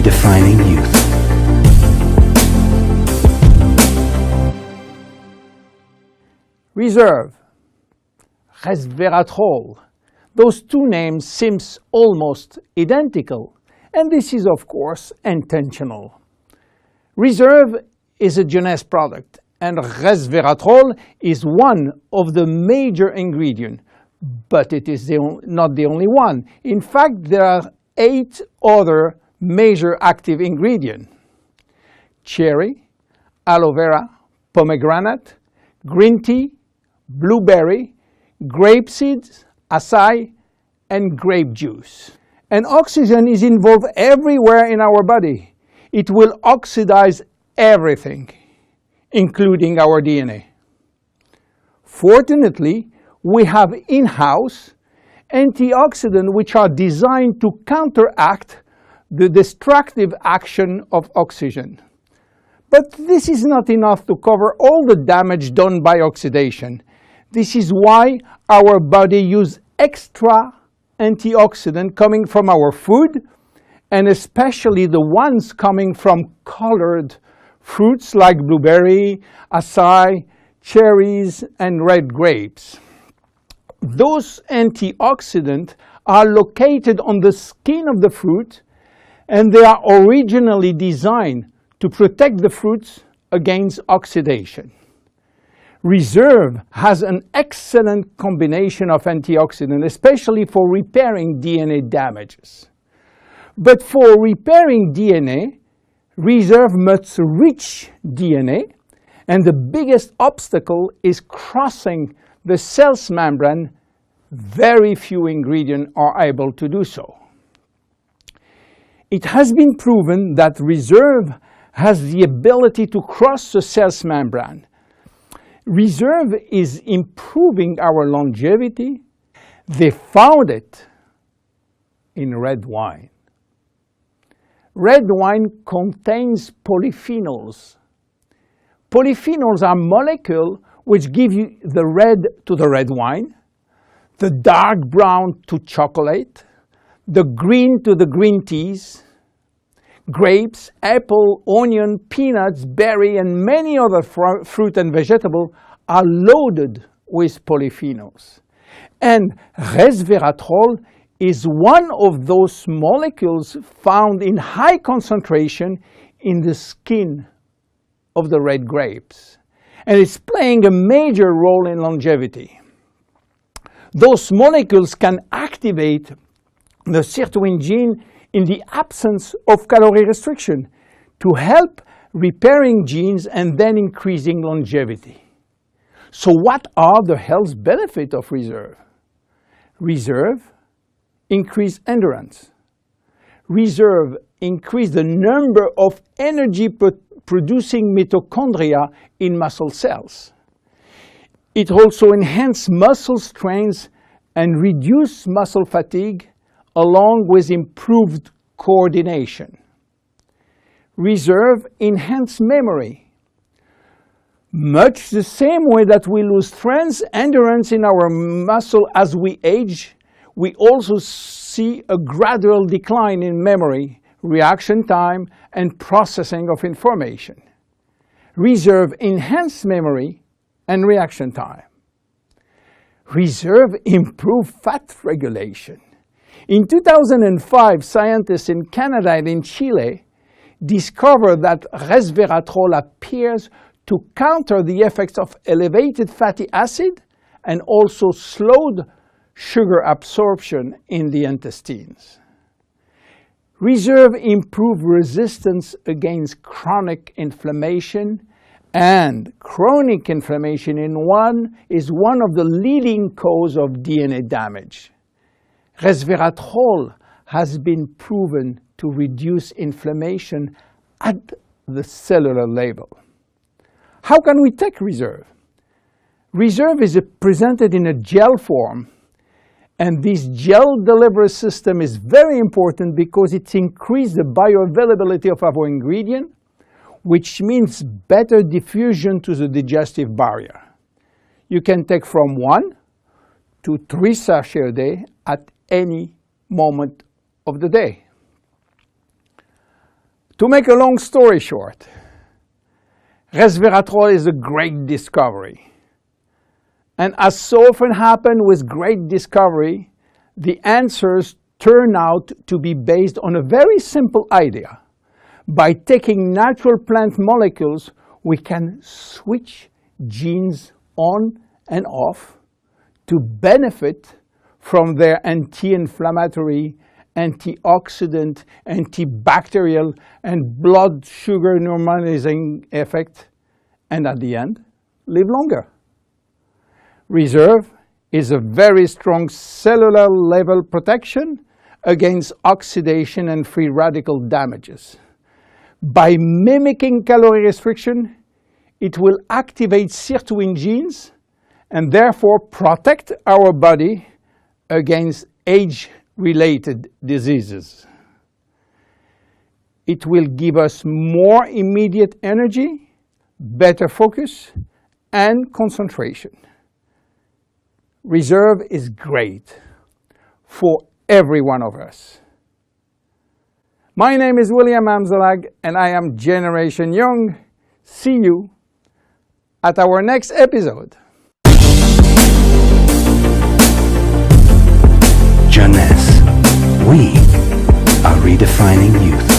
redefining youth. Reserve, Resveratrol. Those two names seem almost identical, and this is of course intentional. Reserve is a Jeunesse product, and Resveratrol is one of the major ingredients, but it is not the only one. In fact, there are 8 other major active ingredients: cherry, aloe vera, pomegranate, green tea, blueberry, grape seeds, acai, and grape juice. And oxygen is involved everywhere in our body. It will oxidize everything, including our DNA. Fortunately, we have in-house antioxidants which are designed to counteract the destructive action of oxygen. But this is not enough to cover all the damage done by oxidation. This is why our body uses extra antioxidants coming from our food, and especially the ones coming from colored fruits like blueberry, acai, cherries, and red grapes. Those antioxidants are located on the skin of the fruit, and they are originally designed to protect the fruits against oxidation. Reserve has an excellent combination of antioxidants, especially for repairing DNA damages. But for repairing DNA, Reserve must reach DNA, and the biggest obstacle is crossing the cell's membrane. Very few ingredients are able to do so. It has been proven that Reserve has the ability to cross the cell's membrane. Reserve is improving our longevity. They found it in red wine. Red wine contains polyphenols. Polyphenols are molecules which give you the red to the red wine, the dark brown to chocolate, the green to the green teas. Grapes, apple, onion, peanuts, berry, and many other fruit and vegetables are loaded with polyphenols. And Resveratrol is one of those molecules found in high concentration in the skin of the red grapes. And it's playing a major role in longevity. Those molecules can activate the sirtuin gene in the absence of calorie restriction to help repairing genes and then increasing longevity. So what are the health benefits of Reserve? Reserve increase endurance. Reserve increase the number of energy-producing mitochondria in muscle cells. It also enhances muscle strength and reduces muscle fatigue, along with improved coordination. Reserve enhances memory. Much the same way that we lose strength, endurance in our muscle as we age, we also see a gradual decline in memory, reaction time, and processing of information. Reserve enhances memory and reaction time. Reserve improves fat regulation. In 2005, scientists in Canada and in Chile discovered that Resveratrol appears to counter the effects of elevated fatty acid and also slowed sugar absorption in the intestines. Reserve improves resistance against chronic inflammation, and chronic inflammation is one of the leading causes of DNA damage. Resveratrol has been proven to reduce inflammation at the cellular level. How can we take Reserve? Reserve is presented in a gel form, and this gel delivery system is very important because it increases the bioavailability of our ingredient, which means better diffusion to the digestive barrier. You can take from 1 to 3 sachets a day at any moment of the day. To make a long story short, Resveratrol is a great discovery. And as so often happens with great discovery, the answers turn out to be based on a very simple idea. By taking natural plant molecules, we can switch genes on and off to benefit from their anti-inflammatory, antioxidant, antibacterial, and blood sugar normalizing effect, and at the end, live longer. Reserve is a very strong cellular level protection against oxidation and free radical damages. By mimicking calorie restriction, it will activate sirtuin genes and therefore protect our body against age-related diseases. It will give us more immediate energy, better focus, and concentration. Reserve is great for every one of us. My name is William Amzalag and I am Generation Young. See you at our next episode. Jeunesse. We are redefining youth.